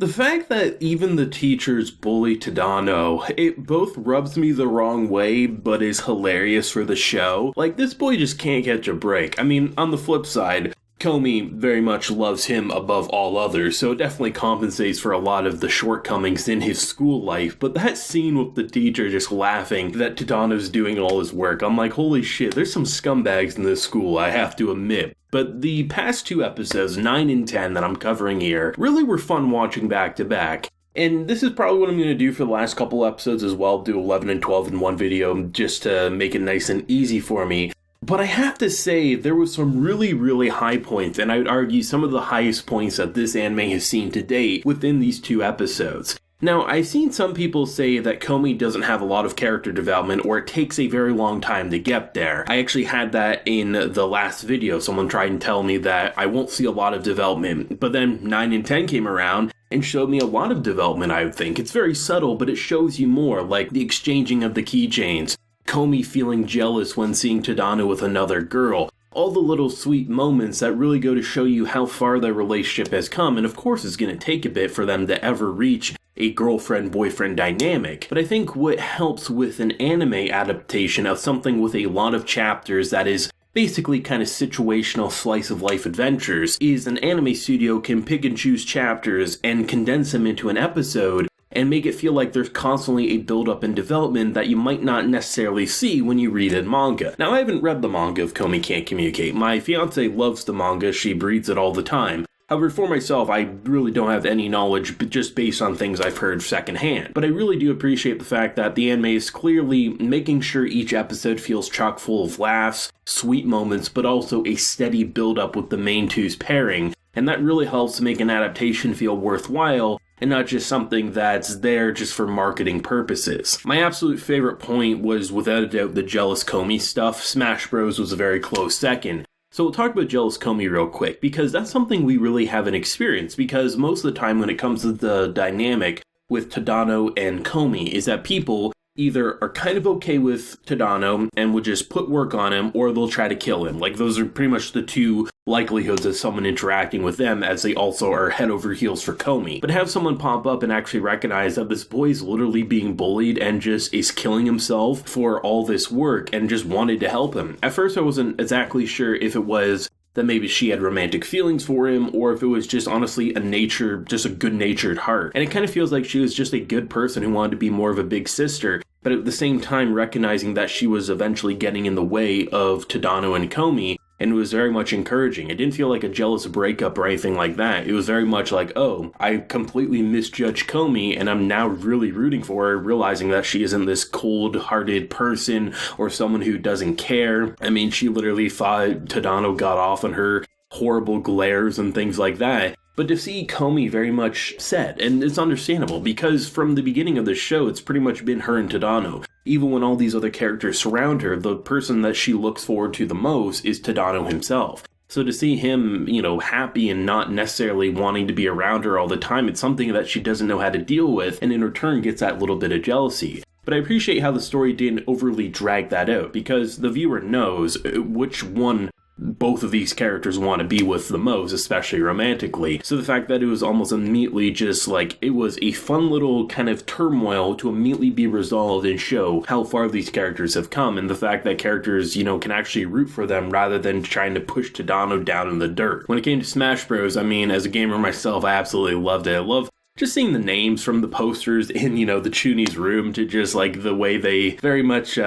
The fact that even the teachers bully Tadano, it both rubs me the wrong way, but is hilarious for the show. Like, this boy just can't catch a break. I mean, on the flip side, Komi very much loves him above all others, so it definitely compensates for a lot of the shortcomings in his school life. But that scene with the teacher just laughing that Tadano's doing all his work, I'm like, holy shit, there's some scumbags in this school, I have to admit. But the past two episodes, 9 and 10, that I'm covering here, really were fun watching back to back. And this is probably what I'm going to do for the last couple episodes as well, do 11 and 12 in one video, just to make it nice and easy for me. But I have to say, there was some really, really high points, and I would argue some of the highest points that this anime has seen to date within these two episodes. Now, I've seen some people say that Komi doesn't have a lot of character development, or it takes a very long time to get there. I actually had that in the last video. Someone tried and tell me that I won't see a lot of development, but then 9 and 10 came around and showed me a lot of development, I would think. It's very subtle, but it shows you more, like the exchanging of the keychains, Komi feeling jealous when seeing Tadano with another girl. All the little sweet moments that really go to show you how far their relationship has come, and of course it's going to take a bit for them to ever reach a girlfriend-boyfriend dynamic. But I think what helps with an anime adaptation of something with a lot of chapters that is basically kind of situational slice-of-life adventures is an anime studio can pick and choose chapters and condense them into an episode and make it feel like there's constantly a build-up and development that you might not necessarily see when you read in manga. Now, I haven't read the manga of Komi Can't Communicate. My fiance loves the manga, she reads it all the time. However, for myself, I really don't have any knowledge just based on things I've heard secondhand. But I really do appreciate the fact that the anime is clearly making sure each episode feels chock full of laughs, sweet moments, but also a steady build-up with the main two's pairing. And that really helps make an adaptation feel worthwhile, and not just something that's there just for marketing purposes. My absolute favorite point was without a doubt the jealous Komi stuff. Smash Bros was a very close second. So we'll talk about jealous Komi real quick, because that's something we really haven't experienced, because most of the time when it comes to the dynamic with Tadano and Komi is that people either are kind of okay with Tadano and would just put work on him, or they'll try to kill him. Like, those are pretty much the two likelihoods of someone interacting with them, as they also are head over heels for Komi. But have someone pop up and actually recognize that this boy is literally being bullied and just is killing himself for all this work and just wanted to help him. At first I wasn't exactly sure if it was that maybe she had romantic feelings for him, or if it was just honestly just a good-natured heart. And it kind of feels like she was just a good person who wanted to be more of a big sister, but at the same time recognizing that she was eventually getting in the way of Tadano and Komi, and it was very much encouraging. It didn't feel like a jealous breakup or anything like that. It was very much like, oh, I completely misjudged Komi, and I'm now really rooting for her, realizing that she isn't this cold-hearted person or someone who doesn't care. I mean, she literally thought Tadano got off on her horrible glares and things like that. But to see Komi very much sad, and it's understandable, because from the beginning of the show, it's pretty much been her and Tadano. Even when all these other characters surround her, the person that she looks forward to the most is Tadano himself. So to see him, happy and not necessarily wanting to be around her all the time, it's something that she doesn't know how to deal with, and in return gets that little bit of jealousy. But I appreciate how the story didn't overly drag that out, because the viewer knows which one both of these characters want to be with the most, especially romantically. So the fact that it was almost immediately just like, it was a fun little kind of turmoil to immediately be resolved and show how far these characters have come, and the fact that characters, can actually root for them rather than trying to push Tadano down in the dirt. When it came to Smash Bros, I mean, as a gamer myself, I absolutely loved it. I love just seeing the names from the posters in, the Chuni's room, to just like the way they very much,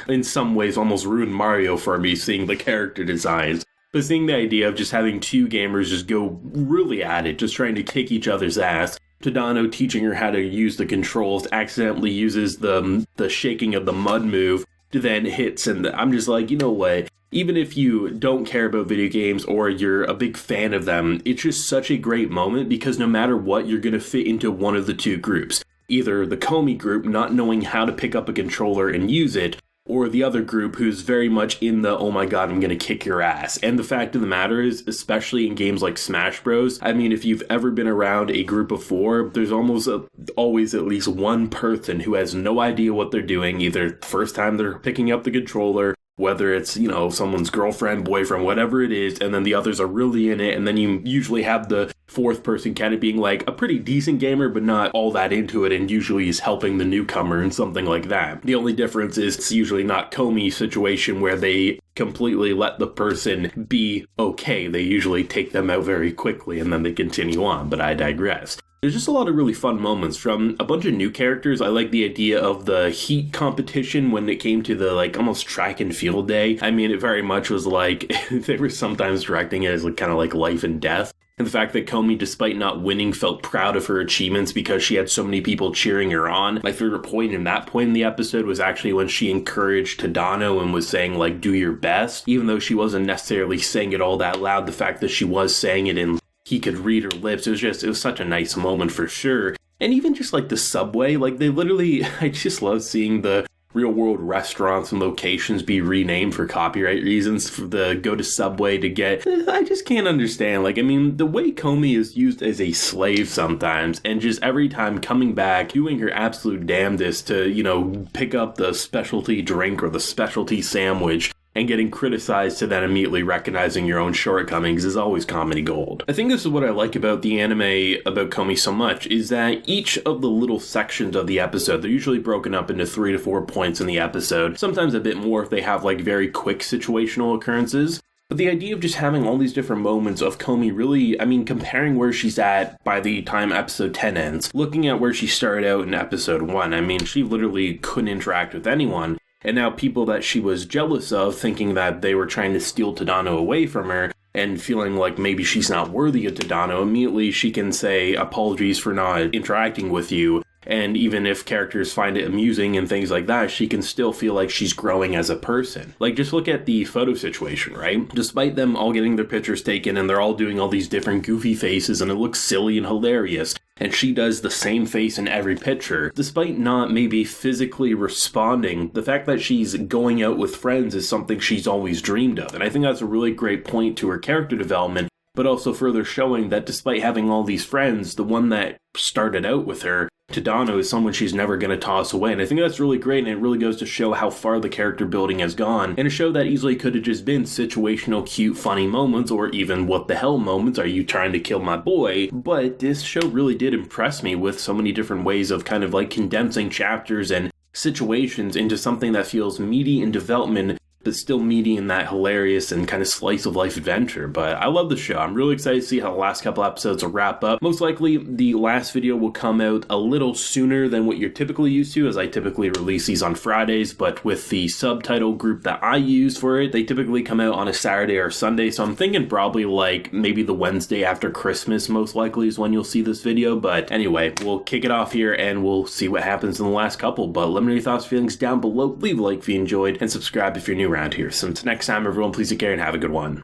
in some ways, almost ruined Mario for me, seeing the character designs. But seeing the idea of just having two gamers just go really at it, just trying to kick each other's ass. Tadano teaching her how to use the controls, accidentally uses the shaking of the mud move, to then hits, and I'm just like, you know what? Even if you don't care about video games or you're a big fan of them, it's just such a great moment, because no matter what, you're going to fit into one of the two groups. Either the Komi group not knowing how to pick up a controller and use it, or the other group who's very much in the, oh my god, I'm going to kick your ass. And the fact of the matter is, especially in games like Smash Bros, I mean, if you've ever been around a group of four, there's always at least one person who has no idea what they're doing, either first time they're picking up the controller, whether it's, you know, someone's girlfriend, boyfriend, whatever it is, and then the others are really in it, and then you usually have the fourth person kind of being like a pretty decent gamer, but not all that into it, and usually is helping the newcomer and something like that. The only difference is it's usually not Komi's situation where they completely let the person be okay. They usually take them out very quickly and then they continue on, but I digress. There's just a lot of really fun moments from a bunch of new characters. I like the idea of the heat competition when it came to the like almost track and field day. I mean, it very much was like they were sometimes directing it as like kind of like life and death. And the fact that Komi, despite not winning, felt proud of her achievements because she had so many people cheering her on. My favorite point in that point in the episode was actually when she encouraged Tadano and was saying, like, do your best. Even though she wasn't necessarily saying it all that loud, the fact that she was saying it and he could read her lips, it was such a nice moment for sure. And even just like the subway, like they literally, I just love seeing the real world restaurants and locations be renamed for copyright reasons for the go to Subway to get. I just can't understand. Like, I mean, the way Komi is used as a slave sometimes, and just every time coming back, doing her absolute damnedest to, you know, pick up the specialty drink or the specialty sandwich, and getting criticized to then immediately recognizing your own shortcomings is always comedy gold. I think this is what I like about the anime about Komi so much, is that each of the little sections of the episode, they're usually broken up into 3 to 4 points in the episode, sometimes a bit more if they have like very quick situational occurrences. But the idea of just having all these different moments of Komi really, I mean, comparing where she's at by the time episode 10 ends, looking at where she started out in episode 1, I mean, she literally couldn't interact with anyone. And now people that she was jealous of, thinking that they were trying to steal Tadano away from her, and feeling like maybe she's not worthy of Tadano, immediately she can say apologies for not interacting with you. And even if characters find it amusing and things like that, she can still feel like she's growing as a person. Like, just look at the photo situation, right? Despite them all getting their pictures taken and they're all doing all these different goofy faces and it looks silly and hilarious, and she does the same face in every picture, despite not maybe physically responding, the fact that she's going out with friends is something she's always dreamed of. And I think that's a really great point to her character development, but also further showing that despite having all these friends, the one that started out with her, Tadano, is someone she's never going to toss away. And I think that's really great, and it really goes to show how far the character building has gone, and a show that easily could have just been situational, cute, funny moments, or even what the hell moments, are you trying to kill my boy? But this show really did impress me with so many different ways of kind of like condensing chapters and situations into something that feels meaty in development, but still meaty in that hilarious and kind of slice of life adventure. But I love the show. I'm really excited to see how the last couple episodes will wrap up. Most likely, the last video will come out a little sooner than what you're typically used to, as I typically release these on Fridays, but with the subtitle group that I use for it, they typically come out on a Saturday or Sunday, so I'm thinking probably like maybe the Wednesday after Christmas most likely is when you'll see this video. But anyway, we'll kick it off here and we'll see what happens in the last couple. But let me know your thoughts, feelings down below. Leave a like if you enjoyed, and subscribe if you're new around here. So until next time, everyone, please take care and have a good one.